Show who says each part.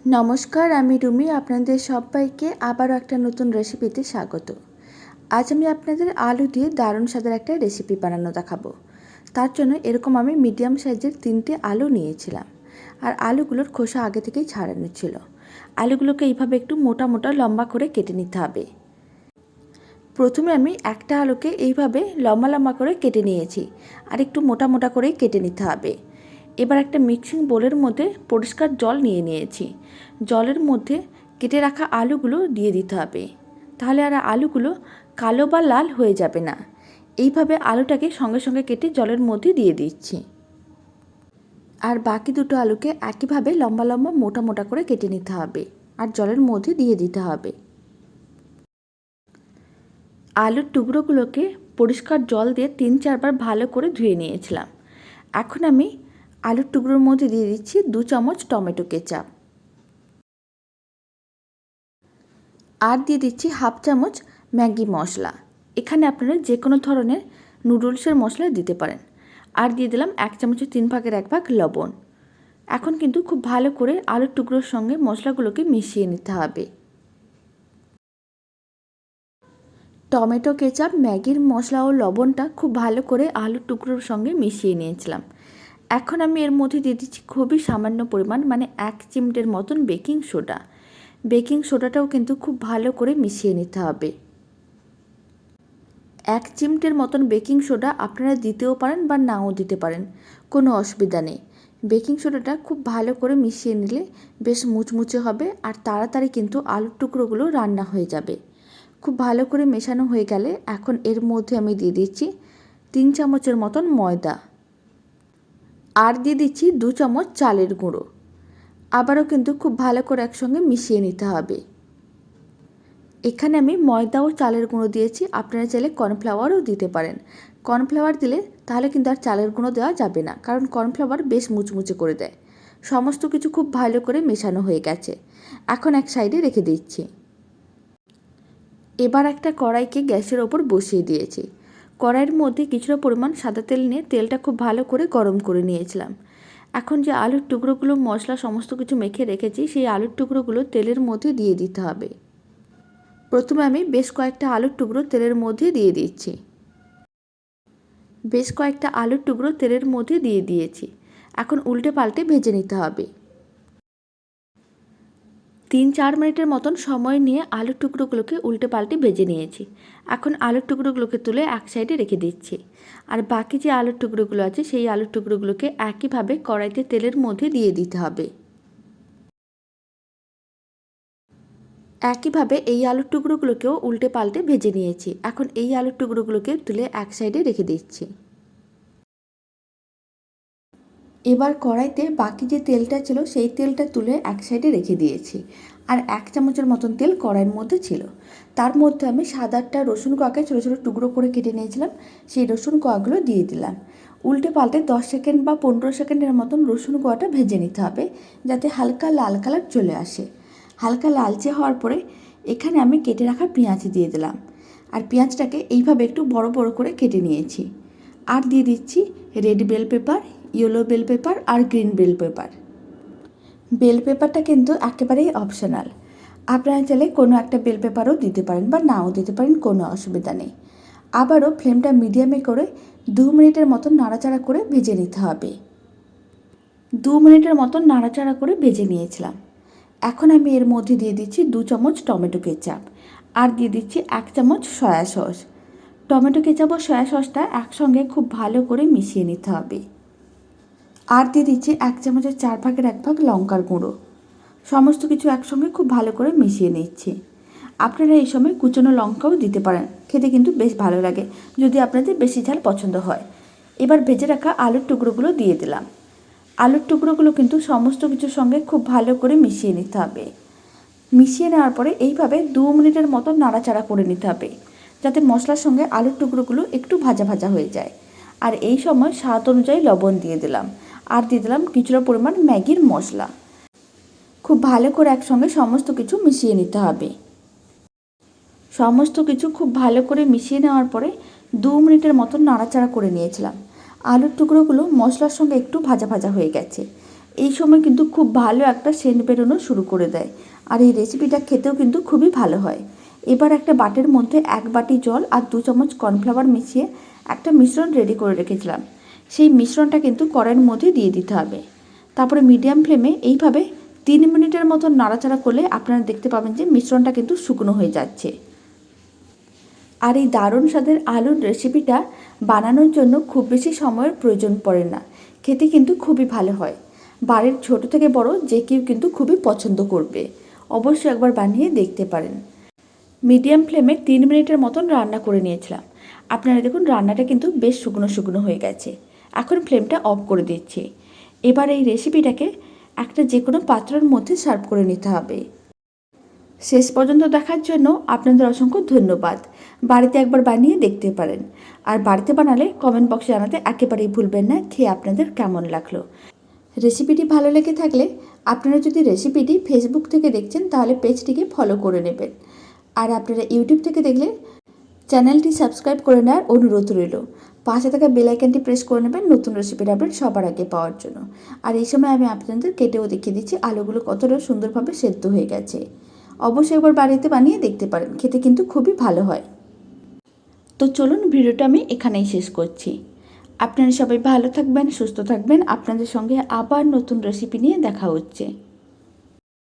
Speaker 1: নমস্কার, আমি রুমি। আপনাদের সবাইকে আবারও একটা নতুন রেসিপিতে স্বাগত। আজ আমি আপনাদের আলু দিয়ে দারুণ স্বাদের একটা রেসিপি বানানো দেখাবো। তার জন্য এরকম আমি মিডিয়াম সাইজের 3টে আলু নিয়েছিলাম, আর আলুগুলোর খোসা আগে থেকেই ছাড়ানো ছিল। আলুগুলোকে এইভাবে একটু মোটা মোটা লম্বা করে কেটে নিতে হবে। প্রথমে আমি একটা আলুকে এইভাবে লম্বা লম্বা করে কেটে নিয়েছি, আর একটু মোটা মোটা করেই কেটে নিতে হবে। এবার একটা মিক্সিং বোলের মধ্যে পরিষ্কার জল নিয়ে নিয়েছি। জলের মধ্যে কেটে রাখা আলুগুলো দিয়ে দিতে হবে, তাহলে আর আলুগুলো কালো বা লাল হয়ে যাবে না। এইভাবে আলুটাকে সঙ্গে সঙ্গে কেটে জলের মধ্যে দিয়ে দিচ্ছি, আর বাকি দুটো আলুকে একইভাবে লম্বা লম্বা মোটা মোটা করে কেটে নিতে হবে, আর জলের মধ্যে দিয়ে দিতে হবে। আলুর টুকরোগুলোকে পরিষ্কার জল দিয়ে 3-4 বার ভালো করে ধুয়ে নিয়েছিলাম। এখন আমি আলুর টুকরোর মধ্যে দিয়ে দিচ্ছি 2 চামচ টমেটো কেচাপ, আর দিয়ে দিচ্ছি হাফ চামচ ম্যাগি মশলা। এখানে আপনারা যে কোনো ধরনের নুডলসের মশলা দিতে পারেন। আর দিয়ে দিলাম 1 চামচের 3/1 লবণ। এখন কিন্তু খুব ভালো করে আলুর টুকরোর সঙ্গে মশলাগুলোকে মিশিয়ে নিতে হবে। টমেটো কেচাপ, ম্যাগির মশলা ও লবণটা খুব ভালো করে আলুর টুকরোর সঙ্গে মিশিয়ে নিয়েছিলাম। এখন আমি এর মধ্যে দিয়ে দিচ্ছি খুবই সামান্য পরিমাণ, মানে 1 চিমটের মতন বেকিং সোডা। বেকিং সোডাটাও কিন্তু খুব ভালো করে মিশিয়ে নিতে হবে। 1 চিমটের মতন বেকিং সোডা আপনারা দিতেও পারেন বা নাও দিতে পারেন, কোনো অসুবিধা নেই। বেকিং সোডাটা খুব ভালো করে মিশিয়ে নিলে বেশ মুচমুচে হবে, আর তাড়াতাড়ি কিন্তু আলুর টুকরোগুলো রান্না হয়ে যাবে। খুব ভালো করে মেশানো হয়ে গেলে এখন এর মধ্যে আমি দিয়ে দিচ্ছি 3 চামচের মতন ময়দা, আর দিয়ে দিচ্ছি 2 চামচ চালের গুঁড়ো। আবারও কিন্তু খুব ভালো করে একসঙ্গে মিশিয়ে নিতে হবে। এখানে আমি ময়দা ও চালের গুঁড়ো দিয়েছি, আপনারা চাইলে কর্নফ্লাওয়ারও দিতে পারেন। কর্নফ্লাওয়ার দিলে তাহলে কিন্তু আর চালের গুঁড়ো দেওয়া যাবে না, কারণ কর্নফ্লাওয়ার বেশ মুচমুচে করে দেয়। সমস্ত কিছু খুব ভালো করে মেশানো হয়ে গেছে, এখন এক সাইডে রেখে দিচ্ছি। এবার একটা কড়াইকে গ্যাসের ওপর বসিয়ে দিয়েছি। কড়াইয়ের মধ্যে কিছুটা পরিমাণ সাদা তেল নিয়ে তেলটা খুব ভালো করে গরম করে নিয়েছিলাম। এখন যে আলুর টুকরোগুলো মশলা সমস্ত কিছু মেখে রেখেছি, সেই আলুর টুকরোগুলো তেলের মধ্যে দিয়ে দিতে হবে। প্রথমে আমি বেশ কয়েকটা আলুর টুকরো তেলের মধ্যে দিয়ে দিচ্ছি। বেশ কয়েকটা আলুর টুকরো তেলের মধ্যে দিয়ে দিয়েছি। এখন উল্টে পাল্টে ভেজে নিতে হবে। 3-4 মিনিটের মতন সময় নিয়ে আলুর টুকরোগুলোকে উল্টে পাল্টে ভেজে নিয়েছি। এখন আলুর টুকরোগুলোকে তুলে এক সাইডে রেখে দিচ্ছি, আর বাকি যে আলুর টুকরোগুলো আছে সেই আলুর টুকরোগুলোকে একইভাবে কড়াইতে তেলের মধ্যে দিয়ে দিতে হবে। একইভাবে এই আলুর টুকরোগুলোকেও উল্টে পাল্টে ভেজে নিয়েছি। এখন এই আলুর টুকরোগুলোকে তুলে এক সাইডে রেখে দিচ্ছি। এবার কড়াইতে বাকি যে তেলটা ছিল সেই তেলটা তুলে এক সাইডে রেখে দিয়েছি, আর 1 চামচের মতন তেল কড়াইয়ের মধ্যে ছিল। তার মধ্যে আমি 7-8টা রসুন কোয়াকে ছোটো ছোটো টুকরো করে কেটে নিয়েছিলাম, সেই রসুন কোয়াগুলো দিয়ে দিলাম। উল্টে পাল্টে 10 সেকেন্ড বা 15 সেকেন্ডের মতন রসুন কোয়াটা ভেজে নিতে হবে, যাতে হালকা লাল কালার চলে আসে। হালকা লালচে হওয়ার পরে এখানে আমি কেটে রাখা পেঁয়াজ দিয়ে দিলাম, আর পেঁয়াজটাকে এইভাবে একটু বড় বড় করে কেটে নিয়েছি। আর দিয়ে দিচ্ছি red bell pepper, yellow bell pepper আর গ্রিন বেল পেপার। বেল পেপারটা কিন্তু একেবারেই অপশনাল, আপনারা চাইলে কোনো একটা বেল পেপারও দিতে পারেন বা নাও দিতে পারেন, কোনো অসুবিধা নেই। আবারও ফ্লেমটা মিডিয়ামে করে 2 মিনিটের মতন নাড়াচাড়া করে ভেজে নিতে হবে। 2 মিনিটের মতন নাড়াচাড়া করে ভেজে নিয়েছিলাম। এখন আমি এর মধ্যে দিয়ে দিচ্ছি 2 চামচ টমেটো কেচাপ, আর দিয়ে দিচ্ছি 1 চামচ সয়া সস। টমেটো কেচাপ ও সয়া সসটা একসঙ্গে খুব ভালো করে মিশিয়ে নিতে হবে। আর দিয়ে দিচ্ছি 1 চামচের 4/1 লঙ্কার গুঁড়ো। সমস্ত কিছু একসঙ্গে খুব ভালো করে মিশিয়ে নিচ্ছি। আপনারা এই সময় কুচনো লঙ্কাও দিতে পারেন, খেতে কিন্তু বেশ ভালো লাগে যদি আপনাদের বেশি ঝাল পছন্দ হয়। এবার ভেজে রাখা আলুর টুকরোগুলো দিয়ে দিলাম। আলুর টুকরোগুলো কিন্তু সমস্ত কিছুর সঙ্গে খুব ভালো করে মিশিয়ে নিতে হবে। মিশিয়ে নেওয়ার পরে এইভাবে 2 মিনিটের মতো নাড়াচাড়া করে নিতে হবে, যাতে মশলার সঙ্গে আলুর টুকরোগুলো একটু ভাজা ভাজা হয়ে যায়। আর এই সময় স্বাদ অনুযায়ী লবণ দিয়ে দিলাম, আর দিয়ে দিলাম কিছুটা পরিমাণ ম্যাগির মশলা। খুব ভালো করে একসঙ্গে সমস্ত কিছু মিশিয়ে নিতে হবে। সমস্ত কিছু খুব ভালো করে মিশিয়ে নেওয়ার পরে 2 মিনিটের মতো নাড়াচাড়া করে নিয়েছিলাম। আলুর টুকরোগুলো মশলার সঙ্গে একটু ভাজা ভাজা হয়ে গেছে। এই সময় কিন্তু খুব ভালো একটা সেন্ট বেরোনো শুরু করে দেয়। আর এই রেসিপিটা খেতেও কিন্তু খুবই ভালো হয়। এবার একটা বাটির মধ্যে 1 বাটি জল আর 2 চামচ কর্নফ্লাওয়ার মিশিয়ে একটা মিশ্রণ রেডি করে রেখেছিলাম। সেই মিশ্রণটা কিন্তু কড়াইয়ের মধ্যে দিয়ে দিতে হবে। তারপরে মিডিয়াম ফ্লেমে এইভাবে 3 মিনিটের মতো নাড়াচাড়া করলে আপনারা দেখতে পাবেন যে মিশ্রণটা কিন্তু শুকনো হয়ে যাচ্ছে। আর এই দারুণ স্বাদের আলুর রেসিপিটা বানানোর জন্য খুব বেশি সময়ের প্রয়োজন পড়ে না, খেতে কিন্তু খুবই ভালো হয়। বাড়ির ছোট থেকে বড় যে কেউ কিন্তু খুবই পছন্দ করবে। অবশ্যই একবার বানিয়ে দেখতে পারেন। মিডিয়াম ফ্লেমে 3 মিনিটের মতন রান্না করে নিয়েছিলাম। আপনারা দেখুন রান্নাটা কিন্তু বেশ শুকনো শুকনো হয়ে গেছে। এখন ফ্লেমটা অফ করে দিচ্ছি। এবার এই রেসিপিটাকে একটা যে কোনো পাত্রের মধ্যে সার্ভ করে নিতে হবে। শেষ পর্যন্ত দেখার জন্য আপনাদের অসংখ্য ধন্যবাদ। বাড়িতে একবার বানিয়ে দেখতে পারেন। আর বাড়িতে বানালে কমেন্ট বক্সে জানাতে একেবারেই ভুলবেন না খেয়ে আপনাদের কেমন লাগলো। রেসিপিটি ভালো লেগে থাকলে আপনারা যদি রেসিপিটি ফেসবুক থেকে দেখছেন তাহলে পেজটিকে ফলো করে নেবেন। আর আপনারা ইউটিউব থেকে দেখলে চ্যানেলটি সাবস্ক্রাইব করে নেওয়ার অনুরোধ রইল। পাশে থাকা বেল আইকনটি প্রেস করে নেবেন নতুন রেসিপির আপডেট সবার আগে পাওয়ার জন্য। আর এই সময় আমি আপনাদের কেটেও দেখিয়ে দিচ্ছি আলুগুলো কতটা সুন্দরভাবে সেদ্ধ হয়ে গেছে। অবশ্যই একবার বাড়িতে বানিয়ে দেখতে পারেন, খেতে কিন্তু খুবই ভালো হয়। তো চলুন ভিডিওটা আমি এখানেই শেষ করছি। আপনারা সবাই ভালো থাকবেন, সুস্থ থাকবেন। আপনাদের সঙ্গে আবার নতুন রেসিপি নিয়ে দেখা হচ্ছে।